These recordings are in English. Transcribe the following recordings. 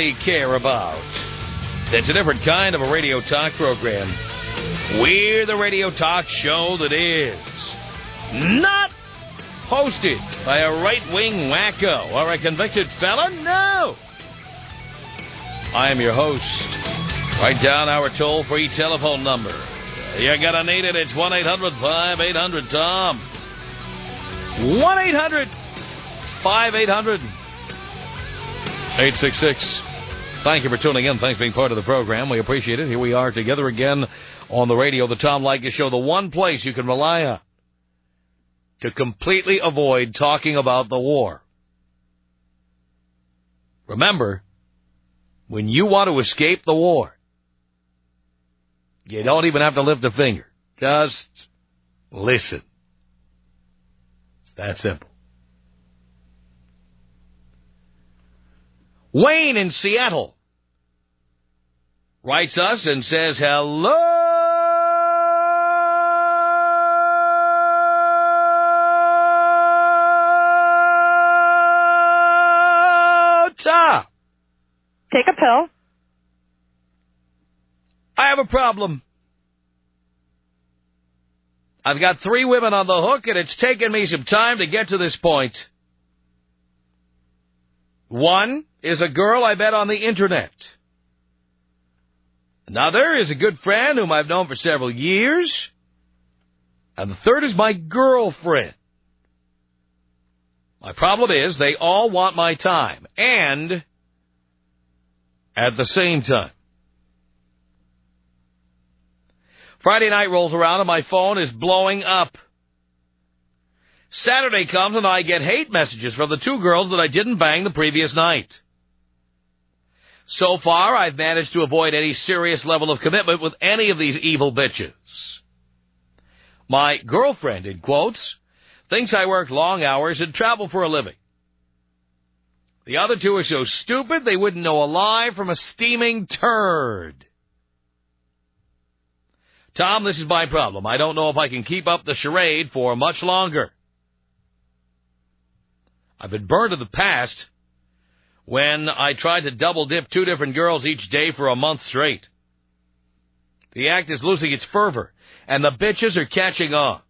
really care about. It's a different kind of a radio talk program. We're the radio talk show that is not hosted by a right-wing wacko or a convicted felon. No! I am your host. Write down our toll-free telephone number. You're going to need it. It's 1-800-5800-TOM. 1-800-5800-866. Thank you for tuning in. Thanks for being part of the program. We appreciate it. Here we are together again on the radio, the Tom Leykis Show, the one place you can rely on to completely avoid talking about the war. Remember, when you want to escape the war, you don't even have to lift a finger. Just listen. It's that simple. Wayne in Seattle writes us and says, hello, Tom. Take a pill. I have a problem. I've got 3 women on the hook, and it's taken me some time to get to this point. One is a girl I met on the internet. Another is a good friend whom I've known for several years. And the third is my girlfriend. My problem is they all want my time. And at the same time. Friday night rolls around and my phone is blowing up. Saturday comes and I get hate messages from the 2 girls that I didn't bang the previous night. So far, I've managed to avoid any serious level of commitment with any of these evil bitches. My girlfriend, in quotes, thinks I work long hours and travel for a living. The other 2 are so stupid they wouldn't know a lie from a steaming turd. Tom, this is my problem. I don't know if I can keep up the charade for much longer. I've been burned in the past when I tried to double-dip 2 different girls each day for a month straight. The act is losing its fervor, and the bitches are catching on.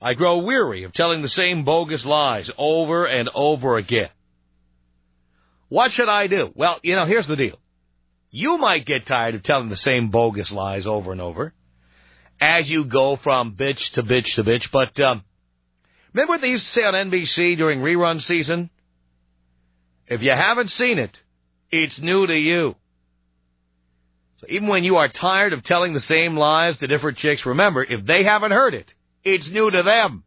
I grow weary of telling the same bogus lies over and over again. What should I do? Well, here's the deal. You might get tired of telling the same bogus lies over and over as you go from bitch to bitch to bitch, but remember what they used to say on NBC during rerun season? If you haven't seen it, it's new to you. So even when you are tired of telling the same lies to different chicks, remember, if they haven't heard it, it's new to them.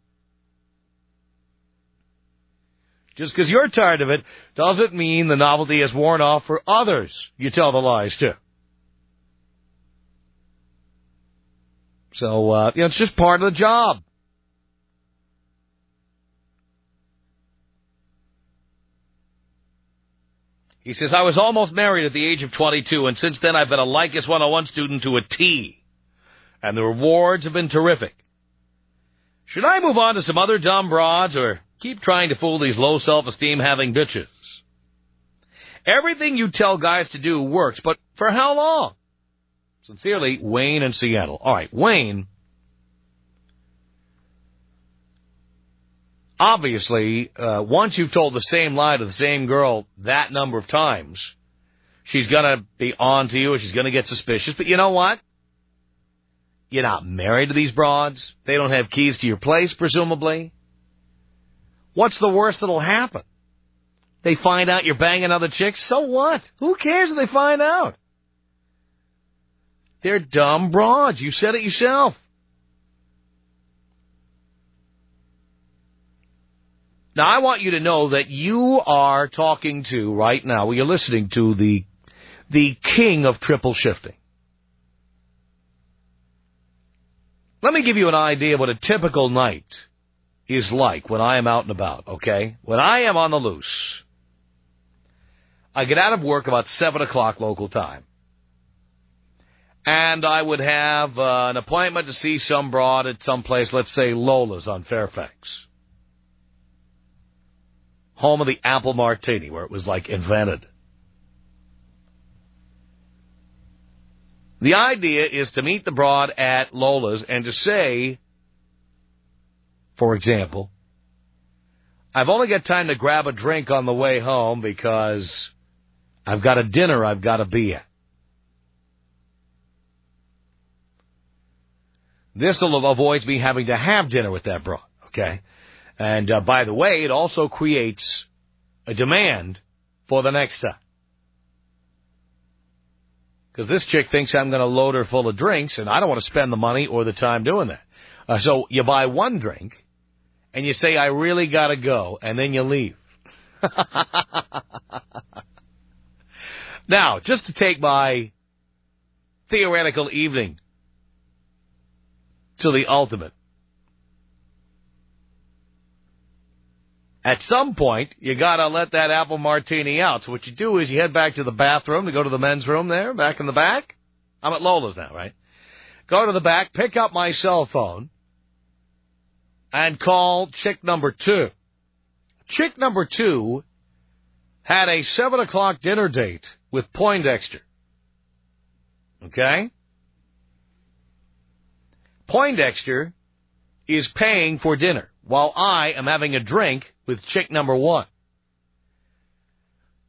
Just because you're tired of it doesn't mean the novelty has worn off for others you tell the lies to. So, it's just part of the job. He says, I was almost married at the age of 22, and since then I've been a Leykis 101 student to a T. And the rewards have been terrific. Should I move on to some other dumb broads, or keep trying to fool these low self-esteem having bitches? Everything you tell guys to do works, but for how long? Sincerely, Wayne in Seattle. All right, Wayne. Obviously, once you've told the same lie to the same girl that number of times, she's going to be on to you or she's going to get suspicious. But you know what? You're not married to these broads. They don't have keys to your place, presumably. What's the worst that'll happen? They find out you're banging other chicks? So what? Who cares if they find out? They're dumb broads. You said it yourself. Now, I want you to know that you are talking to, right now, you're listening to the king of triple shifting. Let me give you an idea of what a typical night is like when I am out and about, okay? When I am on the loose, I get out of work about 7 o'clock local time. And I would have an appointment to see some broad at some place, let's say Lola's on Fairfax. Home of the apple martini, where it was, like, invented. The idea is to meet the broad at Lola's and to say, for example, I've only got time to grab a drink on the way home because I've got a dinner I've got to be at. This will avoid me having to have dinner with that broad, okay? And by the way, it also creates a demand for the next time. Because this chick thinks I'm going to load her full of drinks, and I don't want to spend the money or the time doing that. So you buy one drink, and you say, I really got to go, and then you leave. Now, just to take my theoretical evening to the ultimate. At some point, you got to let that apple martini out. So what you do is you head back to the bathroom to go to the men's room there, back in the back. I'm at Lola's now, right? Go to the back, pick up my cell phone, and call chick number 2. Chick number 2 had a 7 o'clock dinner date with Poindexter. Okay? Poindexter is paying for dinner while I am having a drink with chick number 1.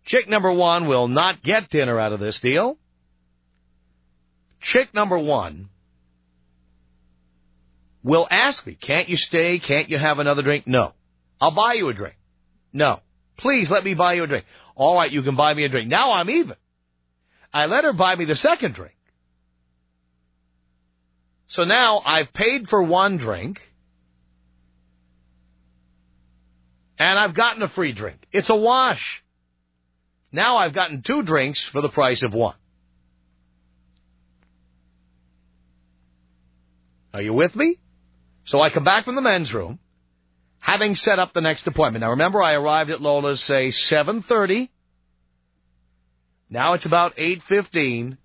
Chick number 1 will not get dinner out of this deal. Chick number 1 will ask me, can't you stay? Can't you have another drink? No. I'll buy you a drink. No. Please let me buy you a drink. All right, you can buy me a drink. Now I'm even. I let her buy me the second drink. So now I've paid for one drink, and I've gotten a free drink. It's a wash. Now I've gotten 2 drinks for the price of 1. Are you with me? So I come back from the men's room, having set up the next appointment. Now remember, I arrived at Lola's, say, 7:30. Now it's about 8:15.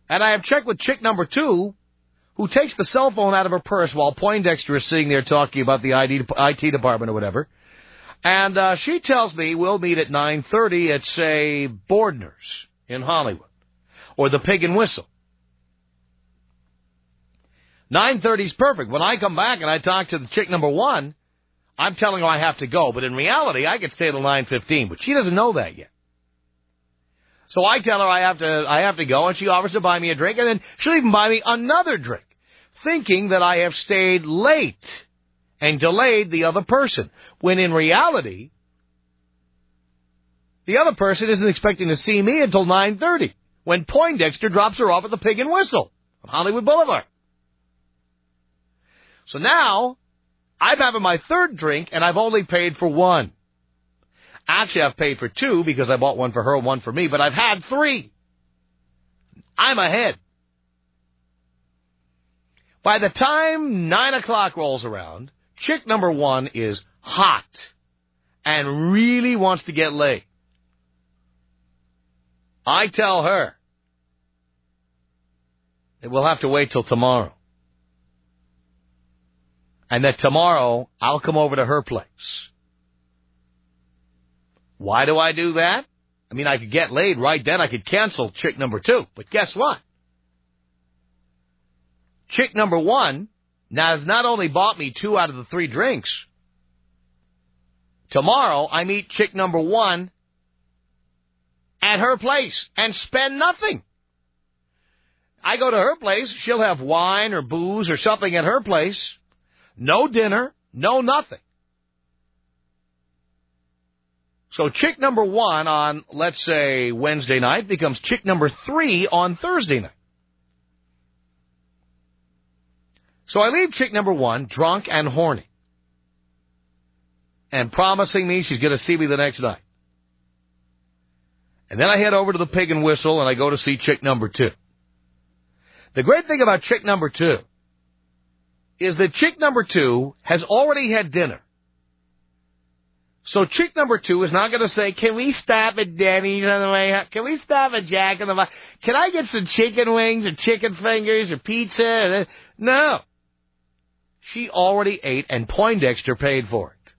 And I have checked with chick number 2, who takes the cell phone out of her purse while Poindexter is sitting there talking about the IT department or whatever. And she tells me we'll meet at 9:30 at, say, Bordner's in Hollywood, or the Pig and Whistle. 9:30 is perfect. When I come back and I talk to the chick number 1, I'm telling her I have to go. But in reality, I could stay till 9:15. But she doesn't know that yet. So I tell her I have to go, and she offers to buy me a drink, and then she'll even buy me another drink, thinking that I have stayed late and delayed the other person, when in reality, the other person isn't expecting to see me until 9:30, when Poindexter drops her off at the Pig and Whistle on Hollywood Boulevard. So now, I'm having my third drink, and I've only paid for 1. Actually, I've paid for 2 because I bought one for her, 1 for me, but I've had 3. I'm ahead. By the time 9 o'clock rolls around, chick number 1 is hot and really wants to get laid. I tell her that we'll have to wait till tomorrow. And that tomorrow, I'll come over to her place. Why do I do that? I mean, I could get laid right then. I could cancel chick number 2. But guess what? Chick number 1 now has not only bought me 2 out of the 3 drinks. Tomorrow, I meet chick number 1 at her place and spend nothing. I go to her place. She'll have wine or booze or something at her place. No dinner, no nothing. So chick number 1 on, let's say, Wednesday night becomes chick number 3 on Thursday night. So I leave chick number 1 drunk and horny and promising me she's going to see me the next night. And then I head over to the Pig and Whistle and I go to see chick number 2. The great thing about chick number 2 is that chick number 2 has already had dinner. So chick number 2 is not going to say, can we stop at Denny's on the way out? Can we stop at Jack in the Box? Can I get some chicken wings or chicken fingers or pizza? No. She already ate and Poindexter paid for it.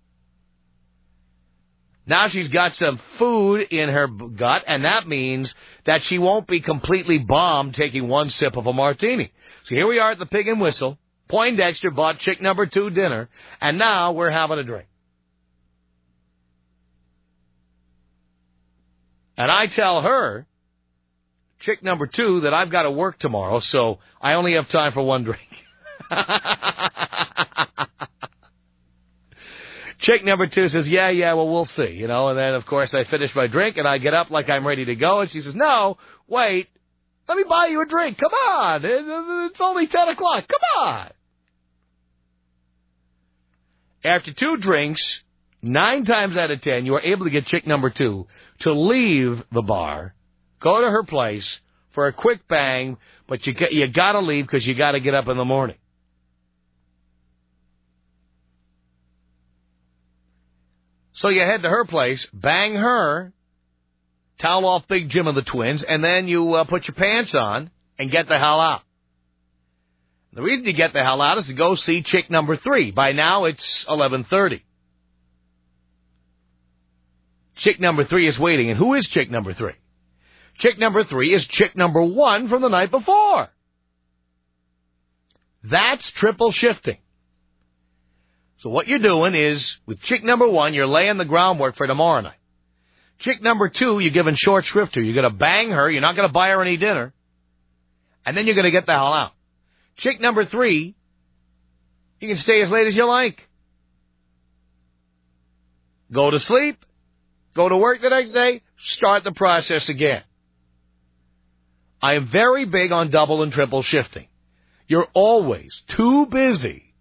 Now she's got some food in her gut, and that means that she won't be completely bombed taking one sip of a martini. So here we are at the Pig and Whistle. Poindexter bought chick number 2 dinner, and now we're having a drink. And I tell her, chick number 2, that I've got to work tomorrow, so I only have time for one drink. Chick number 2 says, yeah, well, we'll see, you know. And then, of course, I finish my drink, and I get up like I'm ready to go. And she says, no, wait, let me buy you a drink. Come on. It's only 10 o'clock. Come on. After 2 drinks, 9 times out of 10, you are able to get chick number 2 to leave the bar, go to her place for a quick bang, but you got to leave because you got to get up in the morning. So you head to her place, bang her, towel off Big Jim and the twins, and then you put your pants on and get the hell out. The reason you get the hell out is to go see chick number 3. By now, it's 11:30. Chick number 3 is waiting. And who is chick number 3? Chick number 3 is chick number 1 from the night before. That's triple shifting. So what you're doing is, with chick number 1, you're laying the groundwork for tomorrow night. Chick number 2, you're giving short shrift to. You're going to bang her. You're not going to buy her any dinner. And then you're going to get the hell out. Chick number 3, you can stay as late as you like. Go to sleep. Go to work the next day. Start the process again. I am very big on double and triple shifting. You're always too busy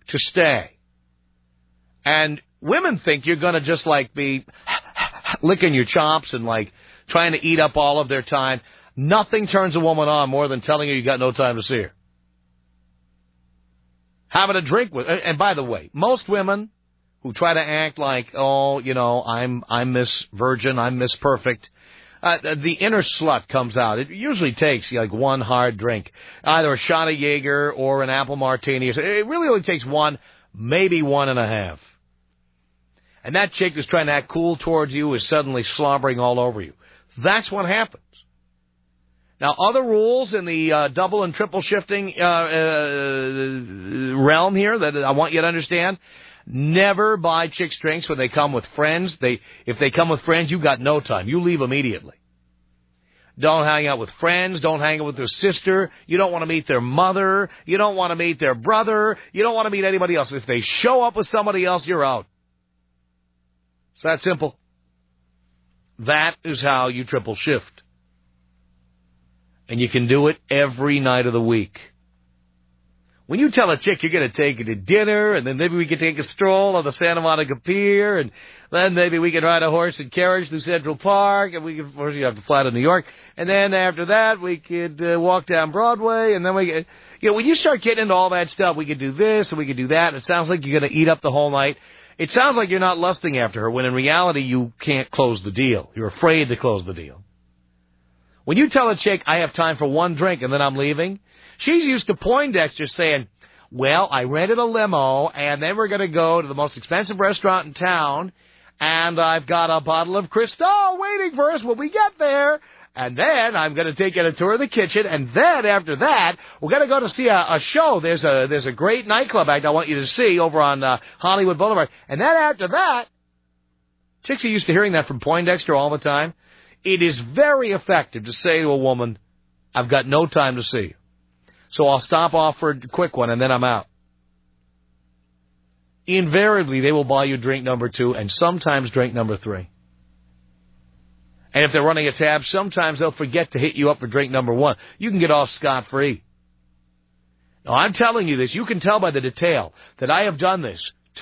to stay. And women think you're going to just like be licking your chops and like trying to eat up all of their time. Nothing turns a woman on more than telling her you got no time to see her. Having a drink with, and by the way, most women who try to act like, oh, you know, I'm Miss Virgin, I'm Miss Perfect, the inner slut comes out. It usually takes like one hard drink, either a shot of Jaeger or an apple martini. It really only takes one, maybe 1.5. And that chick who's trying to act cool towards you is suddenly slobbering all over you. That's what happens. Now, other rules in the double and triple shifting realm here that I want you to understand. Never buy chicks drinks when they come with friends. If they come with friends, you got no time. You leave immediately. Don't hang out with friends. Don't hang out with their sister. You don't want to meet their mother. You don't want to meet their brother. You don't want to meet anybody else. If they show up with somebody else, you're out. It's that simple. That is how you triple shift. And you can do it every night of the week. When you tell a chick you're going to take her to dinner, and then maybe we can take a stroll on the Santa Monica Pier, and then maybe we can ride a horse and carriage through Central Park, and we can, of course, you have to fly to New York, and then after that we could walk down Broadway, and then when you start getting into all that stuff, we could do this and we could do that, and it sounds like you're going to eat up the whole night. It sounds like you're not lusting after her, when in reality you can't close the deal. You're afraid to close the deal. When you tell a chick, I have time for one drink and then I'm leaving, she's used to Poindexter saying, well, I rented a limo, and then we're going to go to the most expensive restaurant in town, and I've got a bottle of Cristal waiting for us when we get there, and then I'm going to take you on a tour of the kitchen, and then after that, we're going to go to see a show. There's a great nightclub act I want you to see over on Hollywood Boulevard. And then after that, chicks are used to hearing that from Poindexter all the time. It is very effective to say to a woman, I've got no time to see you. So I'll stop off for a quick one, and then I'm out. Invariably, they will buy you drink number 2, and sometimes drink number 3. And if they're running a tab, sometimes they'll forget to hit you up for drink number 1. You can get off scot-free. Now, I'm telling you this. You can tell by the detail that I have done this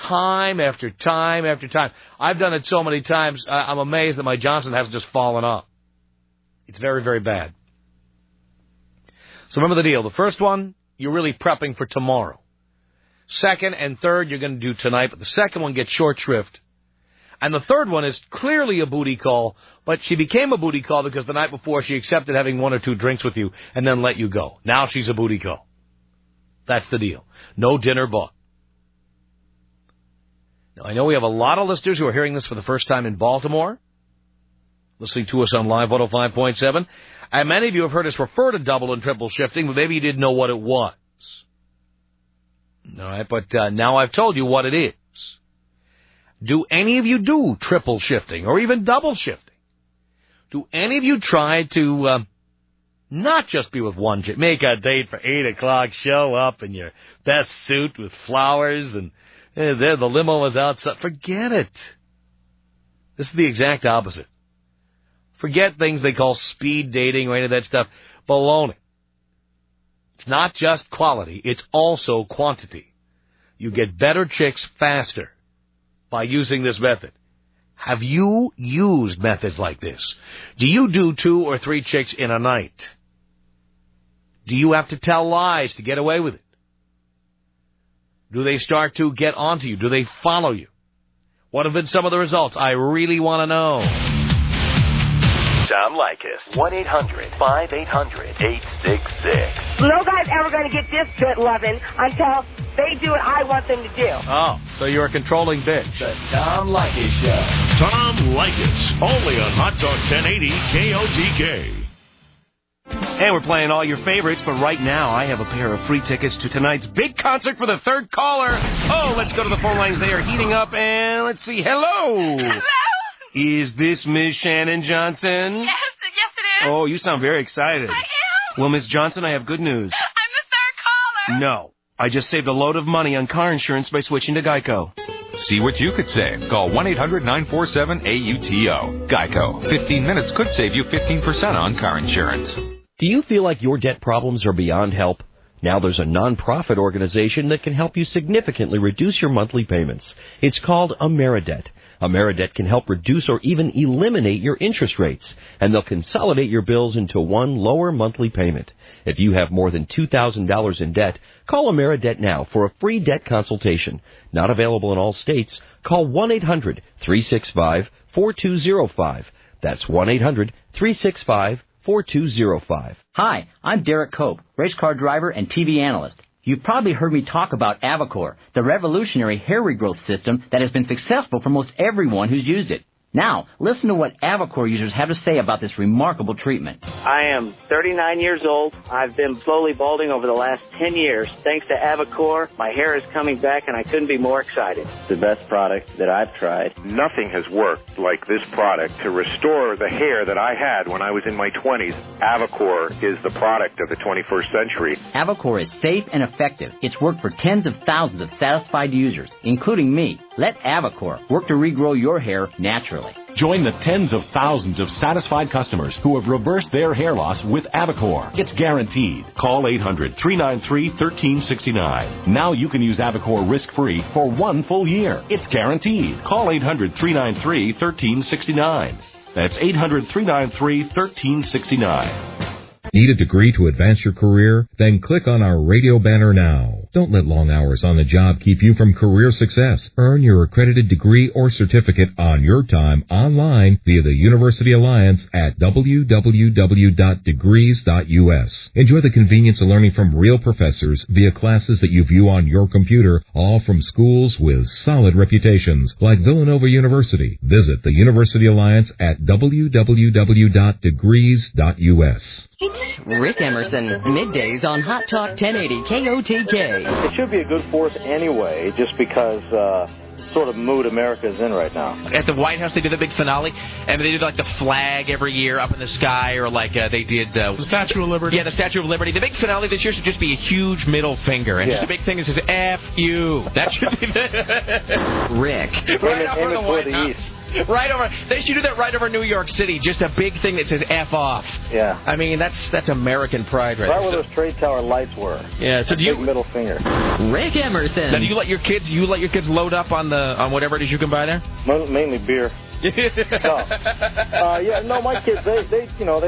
time after time after time. I've done it so many times, I'm amazed that my Johnson hasn't just fallen off. It's very, very bad. So remember the deal. The first one, you're really prepping for tomorrow. Second and third, you're going to do tonight, but the second one gets short shrift. And the third one is clearly a booty call, but she became a booty call because the night before she accepted having 1 or 2 drinks with you and then let you go. Now she's a booty call. That's the deal. No dinner bought. Now, I know we have a lot of listeners who are hearing this for the first time in Baltimore, listening to us on Live 105.7. And many of you have heard us refer to double and triple shifting, but maybe you didn't know what it was. All right, but now I've told you what it is. Do any of you do triple shifting or even double shifting? Do any of you try to not just be with one chick, make a date for 8 o'clock, show up in your best suit with flowers, and there the limo was outside? Forget it. This is the exact opposite. Forget things they call speed dating or any of that stuff. Baloney. It's not just quality, it's also quantity. You get better chicks faster by using this method. Have you used methods like this? Do you do 2 or 3 chicks in a night? Do you have to tell lies to get away with it? Do they start to get onto you? Do they follow you? What have been some of the results? I really want to know. Tom Leykis, 1-800-5800-866. No guy's ever going to get this good loving until they do what I want them to do. Oh, so you're a controlling bitch. The Tom Leykis Show. Tom Leykis, only on Hot Talk 1080 KOTK. And we're playing all your favorites, but right now I have a pair of free tickets to tonight's big concert for the third caller. Oh, let's go to the phone lines. They are heating up, and let's see. Hello. Hello. Is this Ms. Shannon Johnson? Yes, it is. Oh, you sound very excited. I am. Well, Ms. Johnson, I have good news. I'm the third caller. No. I just saved a load of money on car insurance by switching to Geico. See what you could save. Call 1-800-947-AUTO. Geico. 15 minutes could save you 15% on car insurance. Do you feel like your debt problems are beyond help? Now there's a nonprofit organization that can help you significantly reduce your monthly payments. It's called AmeriDebt. AmeriDebt can help reduce or even eliminate your interest rates, and they'll consolidate your bills into one lower monthly payment. If you have more than $2,000 in debt, call AmeriDebt now for a free debt consultation. Not available in all states. Call 1-800-365-4205. That's 1-800-365-4205. Hi, I'm Derek Cope, race car driver and TV analyst. You've probably heard me talk about Avacor, the revolutionary hair regrowth system that has been successful for most everyone who's used it. Now, listen to what Avacor users have to say about this remarkable treatment. I am 39 years old. I've been slowly balding over the last 10 years. Thanks to Avacor, my hair is coming back, and I couldn't be more excited. The best product that I've tried. Nothing has worked like this product to restore the hair that I had when I was in my 20s. Avacor is the product of the 21st century. Avacor is safe and effective. It's worked for tens of thousands of satisfied users, including me. Let Avacor work to regrow your hair naturally. Join the tens of thousands of satisfied customers who have reversed their hair loss with Avacor. It's guaranteed. Call 800-393-1369. Now you can use Avacor risk-free for 1 full year. It's guaranteed. Call 800-393-1369. That's 800-393-1369. Need a degree to advance your career? Then click on our radio banner now. Don't let long hours on the job keep you from career success. Earn your accredited degree or certificate on your time online via the University Alliance at www.degrees.us. Enjoy the convenience of learning from real professors via classes that you view on your computer, all from schools with solid reputations like Villanova University. Visit the University Alliance at www.degrees.us. It's Rick Emerson, middays on Hot Talk 1080 KOTK. It should be a good fourth anyway, just because sort of mood America is in right now. At the White House, they did the big finale, and they did like the flag every year up in the sky, or like they did the Statue of Liberty. Yeah, the Statue of Liberty. The big finale this year should just be a huge middle finger, and just a big thing that says "F you." That should be the Rick. Right over the White House. Right over. They should do that right over New York City. Just a big thing that says "F off." Yeah. I mean, that's American pride, right? Right where those trade tower lights were. Yeah. So do you middle finger? Rick Emerson. Now, do you let your kids load up on whatever it is you can buy there? Mainly beer. No, my kids they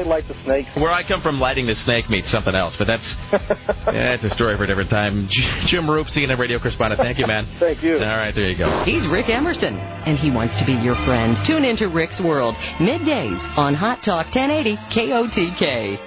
like the snakes. Where I come from, lighting the snake means something else, but that's it's a story for a different time. Jim Roop, CNN radio correspondent. Thank you, man. Thank you. All right, there you go. He's Rick Emerson, and he wants to be your friend. Tune into Rick's World middays on Hot Talk 1080 KOTK.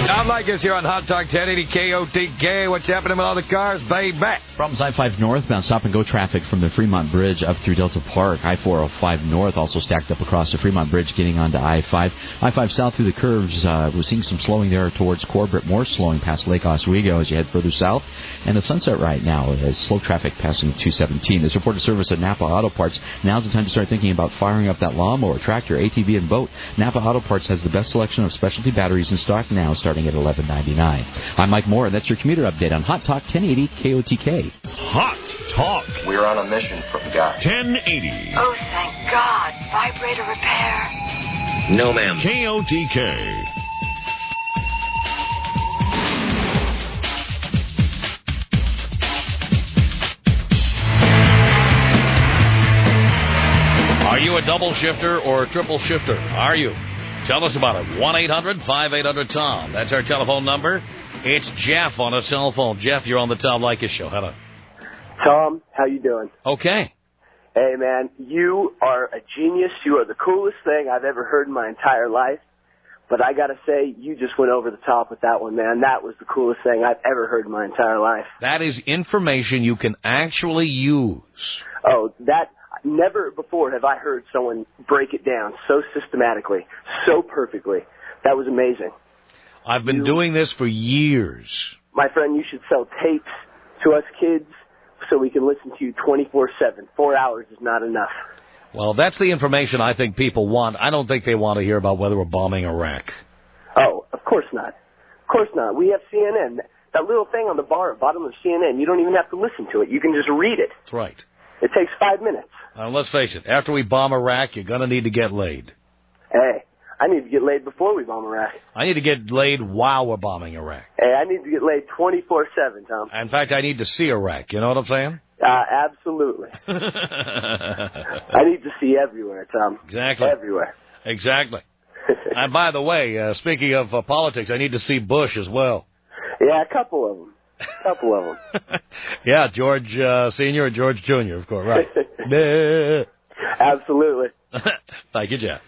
Tom Leykis here on Hot Talk 1080 KOTK. What's happening with all the cars, baby? Problems I-5 northbound stop-and-go traffic from the Fremont Bridge up through Delta Park. I-405 north also stacked up across the Fremont Bridge getting onto I-5. I-5 south through the curves. We're seeing some slowing there towards Corbett. More slowing past Lake Oswego as you head further south. And the Sunset right now is slow traffic passing 217. This reported service at Napa Auto Parts. Now's the time to start thinking about firing up that lawnmower, tractor, ATV, and boat. Napa Auto Parts has the best selection of specialty batteries in stock now, starting at $11.99. I'm Mike Moore, and that's your commuter update on Hot Talk 1080 KOTK. Hot Talk. We're on a mission from God. 1080. Oh, thank God. Vibrator repair. No, ma'am. KOTK. Are you a double shifter or a triple shifter? Are you? Tell us about it. 1-800-5800-TOM. That's our telephone number. It's Jeff on a cell phone. Jeff, you're on the Tom Leykis Show. Hello. Tom, how you doing? Okay. Hey, man, you are a genius. You are the coolest thing I've ever heard in my entire life. But I got to say, you just went over the top with that one, man. That was the coolest thing I've ever heard in my entire life. That is information you can actually use. Oh, that... Never before have I heard someone break it down so systematically, so perfectly. That was amazing. I've been doing this for years. My friend, you should sell tapes to us kids so we can listen to you 24/7. 4 hours is not enough. Well, that's the information I think people want. I don't think they want to hear about whether we're bombing Iraq. Oh, of course not. Of course not. We have CNN. That little thing on the bottom of CNN, you don't even have to listen to it. You can just read it. That's right. It takes 5 minutes. Let's face it. After we bomb Iraq, you're going to need to get laid. Hey, I need to get laid before we bomb Iraq. I need to get laid while we're bombing Iraq. Hey, I need to get laid 24/7, Tom. In fact, I need to see Iraq. You know what I'm saying? Absolutely. I need to see everywhere, Tom. Exactly. Everywhere. Exactly. And by the way, speaking of politics, I need to see Bush as well. Yeah, a couple of them. Yeah, George Sr. and George Jr., of course, right. Absolutely. Thank you, Jeff.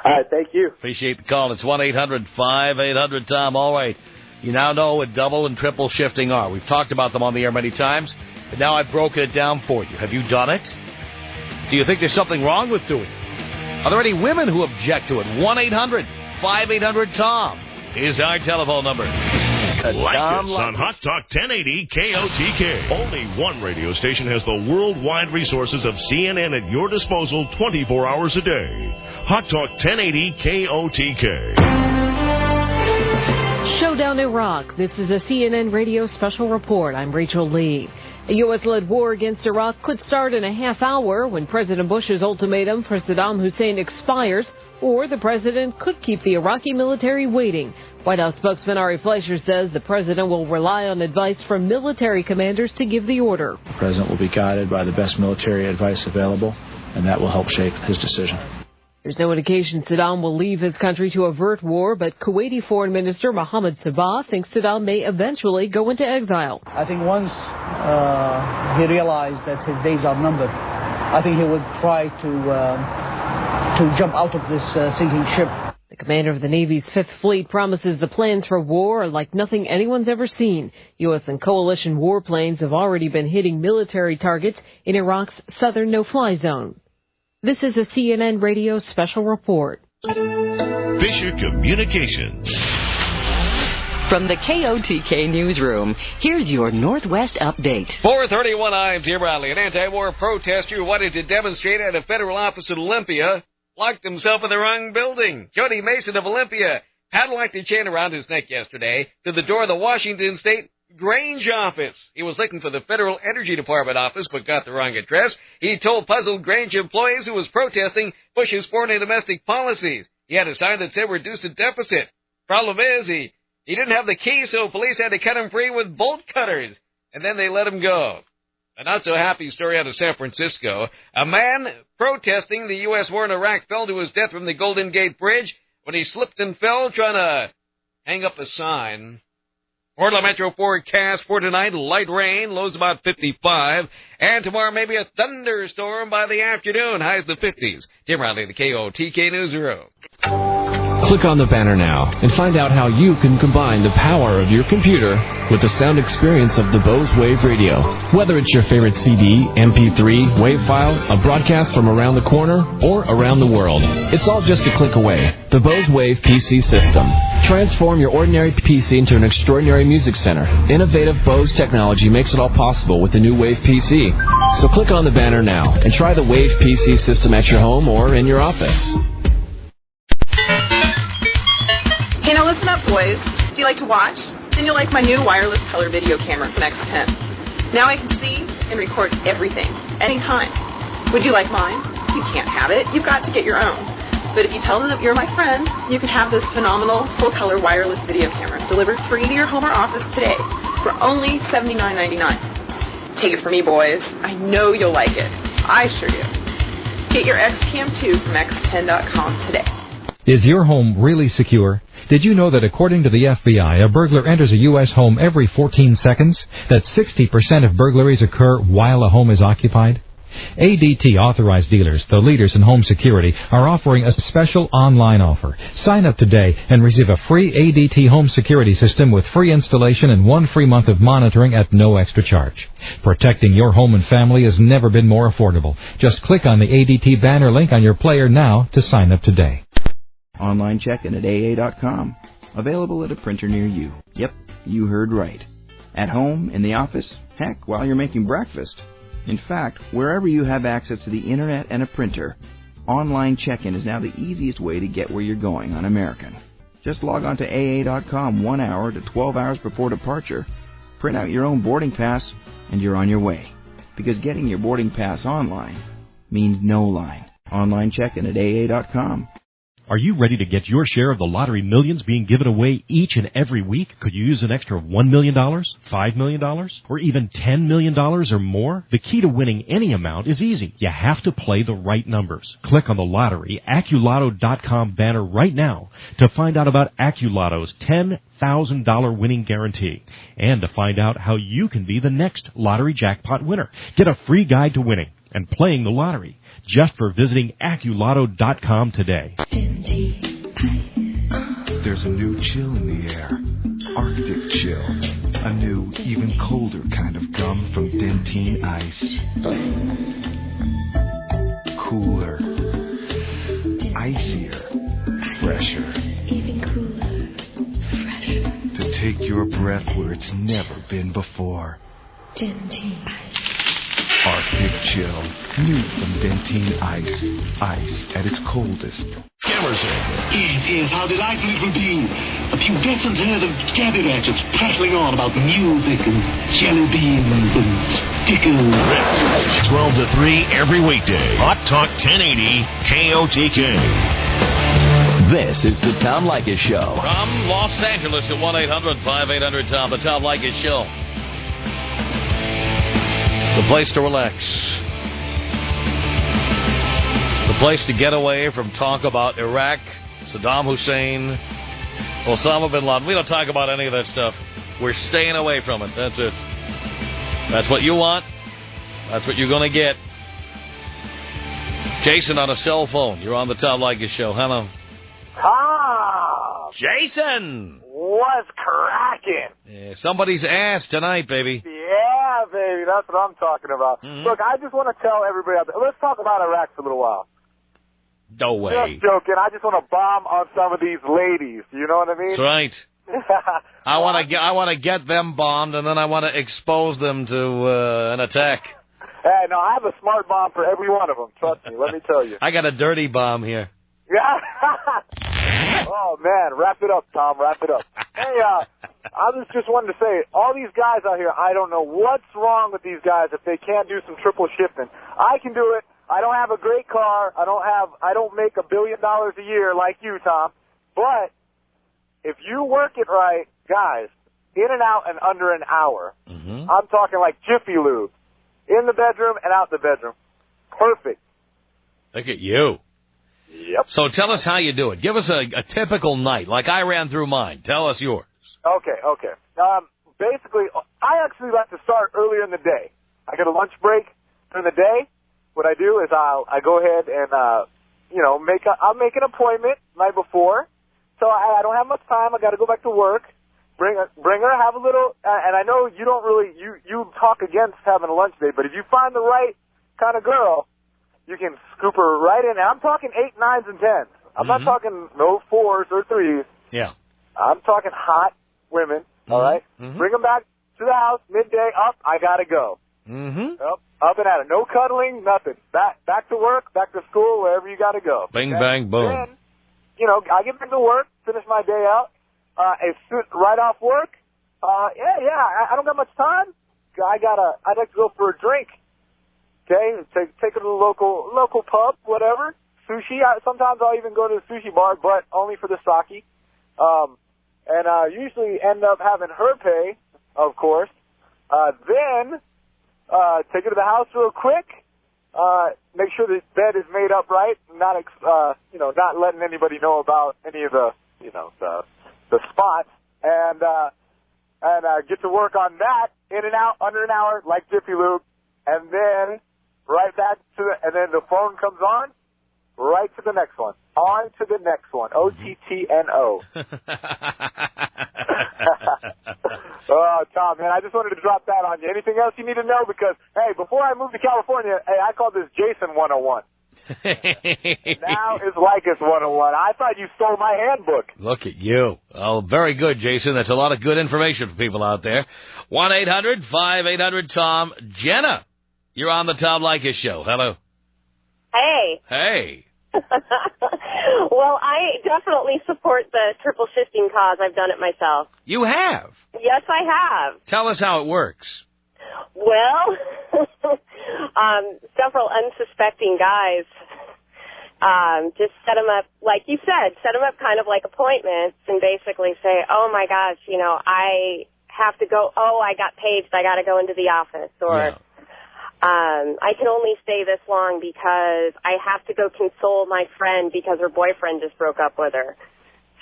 All right, thank you. Appreciate the call. It's 1-800-5800-TOM. All right, you now know what double and triple shifting are. We've talked about them on the air many times, but now I've broken it down for you. Have you done it? Do you think there's something wrong with doing it? Are there any women who object to it? 1-800-5800-TOM is our telephone number. Leykis on Hot Talk 1080 KOTK. Only one radio station has the worldwide resources of CNN at your disposal 24 hours a day. Hot Talk 1080 KOTK. Showdown Iraq. This is a CNN radio special report. I'm Rachel Lee. A U.S.-led war against Iraq could start in a half hour when President Bush's ultimatum for Saddam Hussein expires, or the president could keep the Iraqi military waiting. White House spokesman Ari Fleischer says the president will rely on advice from military commanders to give the order. The president will be guided by the best military advice available, and that will help shape his decision. There's no indication Saddam will leave his country to avert war, but Kuwaiti Foreign Minister Mohammed Sabah thinks Saddam may eventually go into exile. I think once he realized that his days are numbered, I think he would try to jump out of this sinking ship. The commander of the Navy's Fifth Fleet promises the plans for war are like nothing anyone's ever seen. U.S. and coalition warplanes have already been hitting military targets in Iraq's southern no-fly zone. This is a CNN radio special report. Fisher Communications. From the KOTK newsroom, here's your Northwest update. 4:31, I'm Jim Riley. An anti-war protester who wanted to demonstrate at a federal office in Olympia locked himself in the wrong building. Jody Mason of Olympia padlocked a chain around his neck yesterday to the door of the Washington State Grange office. He was looking for the Federal Energy Department office, but got the wrong address. He told puzzled Grange employees who was protesting Bush's foreign and domestic policies. He had a sign that said reduce the deficit. Problem is, he didn't have the key, so police had to cut him free with bolt cutters. And then they let him go. A not-so-happy story out of San Francisco. A man protesting the U.S. war in Iraq fell to his death from the Golden Gate Bridge when he slipped and fell trying to hang up a sign. Portland Metro forecast for tonight, light rain, lows about 55. And tomorrow maybe a thunderstorm by the afternoon, highs the 50s. Tim Riley, the KOTK Newsroom. Click on the banner now and find out how you can combine the power of your computer with the sound experience of the Bose Wave radio. Whether it's your favorite CD, MP3, WAV file, a broadcast from around the corner, or around the world, it's all just a click away. The Bose Wave PC system. Transform your ordinary PC into an extraordinary music center. Innovative Bose technology makes it all possible with the new Wave PC. So click on the banner now and try the Wave PC system at your home or in your office. Hey, now listen up, boys. Do you like to watch? Then you'll like my new wireless color video camera from X10. Now I can see and record everything, anytime. Would you like mine? You can't have it. You've got to get your own. But if you tell them that you're my friend, you can have this phenomenal full-color wireless video camera delivered free to your home or office today for only $79.99. Take it from me, boys. I know you'll like it. I sure do. Get your XCam 2 from X10.com today. Is your home really secure? Did you know that according to the FBI, a burglar enters a U.S. home every 14 seconds? That 60% of burglaries occur while a home is occupied? ADT authorized dealers, the leaders in home security, are offering a special online offer. Sign up today and receive a free ADT home security system with free installation and 1 free month of monitoring at no extra charge. Protecting your home and family has never been more affordable. Just click on the ADT banner link on your player now to sign up today. Online check-in at AA.com. Available at a printer near you. Yep, you heard right. At home, in the office, heck, while you're making breakfast. In fact, wherever you have access to the Internet and a printer, online check-in is now the easiest way to get where you're going on American. Just log on to AA.com 1 hour to 12 hours before departure, print out your own boarding pass, and you're on your way. Because getting your boarding pass online means no line. Online check-in at AA.com. Are you ready to get your share of the lottery millions being given away each and every week? Could you use an extra $1 million, $5 million, or even $10 million or more? The key to winning any amount is easy. You have to play the right numbers. Click on the lottery AccuLotto.com banner right now to find out about AccuLotto's $10,000 winning guarantee and to find out how you can be the next lottery jackpot winner. Get a free guide to winning and playing the lottery just for visiting AccuLotto.com today. There's a new chill in the air. Arctic chill. A new, even colder kind of gum from Dentine Ice. Cooler. Icier. Fresher. Even cooler. Fresher. To take your breath where it's never been before. Dentine Ice. Arctic chill. New from Dentine Ice. Ice at its coldest. Emerson. Yes, how delightful it will be. A few decent herd of cabby ratchets prattling on about music and jelly beans and stickers. 12 to 3 every weekday. Hot Talk 1080 KOTK. This is the Tom Leykis Show. From Los Angeles at 1-800-5800-TOM, the Tom Leykis Show. The place to relax. The place to get away from talk about Iraq, Saddam Hussein, Osama bin Laden. We don't talk about any of that stuff. We're staying away from it. That's it. That's what you want. That's what you're going to get. Jason on a cell phone. You're on the Tom Leykis Show. Hello. Tom! Jason! What's cracking? Yeah, somebody's ass tonight, baby. Yeah, baby. That's what I'm talking about. Mm-hmm. Look, I just want to tell everybody out there. Let's talk about Iraq for a little while. No way. Just joking. I just want to bomb on some of these ladies. You know what I mean? That's right. I want to get them bombed, and then I want to expose them to an attack. Hey, no, I have a smart bomb for every one of them. Trust me. Let me tell you. I got a dirty bomb here. Yeah. Oh, man. Wrap it up, Tom. Wrap it up. Hey, I was just wanting to say, all these guys out here, I don't know what's wrong with these guys if they can't do some triple shifting. I can do it. I don't have a great car. I don't make $1 billion a year like you, Tom. But if you work it right, guys, in and out in under an hour. Mm-hmm. I'm talking like Jiffy Lube. In the bedroom and out the bedroom. Perfect. Look at you. Yep. So tell us how you do it. Give us a typical night, like I ran through mine. Tell us yours. Okay. Basically, I actually like to start earlier in the day. I get a lunch break during the day. What I do is I go ahead and, I'll make an appointment night before, so I don't have much time. I got to go back to work. Bring her, have a little, and I know you don't really, you talk against having a lunch date, but if you find the right kind of girl, you can scoop her right in. And I'm talking 8, 9s, and 10s. I'm not talking no 4s or 3s. Yeah. I'm talking hot women, all right? Bring them back to the house, midday, up, I got to go. Up and at it. No cuddling, nothing. Back to work, back to school, wherever you got to go. Bing, bang, boom. Then, you know, I get back to work, finish my day out. Right off work, I don't got much time. I'd like to go for a drink. Okay, take her to the local pub, whatever. Sushi. Sometimes I'll even go to the sushi bar, but only for the sake. And usually end up having her pay, of course. Then take her to the house real quick. Make sure the bed is made up right. Not letting anybody know about any of the spots, and get to work on that, in and out, under an hour, like Jiffy Lube, and then right back and then the phone comes on, right to the next one. On to the next one. OTTNO. Oh, Tom, man, I just wanted to drop that on you. Anything else you need to know? Because, hey, before I moved to California, I called this Jason 101. Now is Leykis 101. I thought you stole my handbook. Look at you. Oh, very good, Jason. That's a lot of good information for people out there. 1-800-5800-TOM. Jenna, you're on the Tom Leykis Show. Hello. Hey. Hey. Well, I definitely support the triple shifting cause. I've done it myself. You have? Yes, I have. Tell us how it works. Well, several unsuspecting guys just set them up, like you said, set them up kind of like appointments and basically say, oh, my gosh, I have to go. Oh, I got paged. I got to go into the office. Or I can only stay this long because I have to go console my friend because her boyfriend just broke up with her.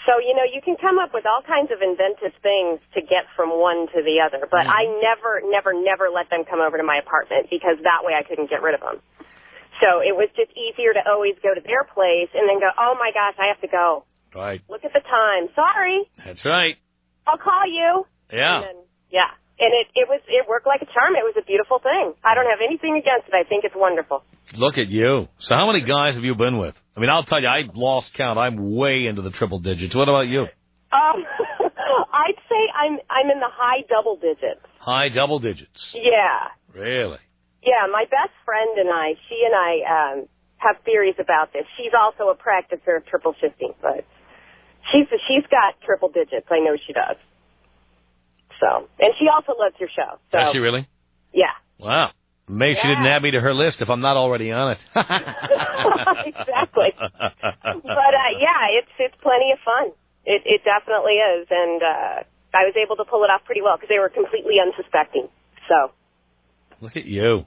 So, you can come up with all kinds of inventive things to get from one to the other. But I never let them come over to my apartment because that way I couldn't get rid of them. So it was just easier to always go to their place and then go, oh, my gosh, I have to go. Right. Look at the time. Sorry. That's right. I'll call you. Yeah. And then, and it worked like a charm. It was a beautiful thing. I don't have anything against it. I think it's wonderful. Look at you. So how many guys have you been with? I mean, I'll tell you, I lost count. I'm way into the triple digits. What about you? I'd say I'm in the high double digits. High double digits? Yeah. Really? Yeah, my best friend and I, she and I have theories about this. She's also a practicer of triple shifting, but she's got triple digits. I know she does. So, and she also loves your show. So. Does she really? Yeah. Wow. Maybe she didn't add me to her list if I'm not already on it. Exactly. But, it's plenty of fun. It definitely is. And I was able to pull it off pretty well because they were completely unsuspecting. So. Look at you.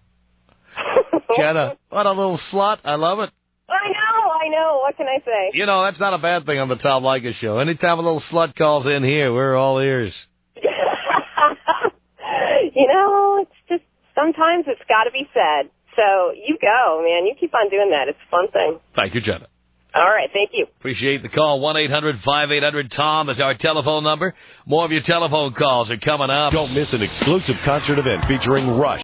Jenna, what a little slut. I love it. I know. What can I say? That's not a bad thing on the Tom Leykis Show. Anytime a little slut calls in here, we're all ears. It's just sometimes it's got to be said. So you go, man. You keep on doing that. It's a fun thing. Thank you, Jenna. All right. Thank you. Appreciate the call. 1-800-5800-TOM is our telephone number. More of your telephone calls are coming up. Don't miss an exclusive concert event featuring Rush.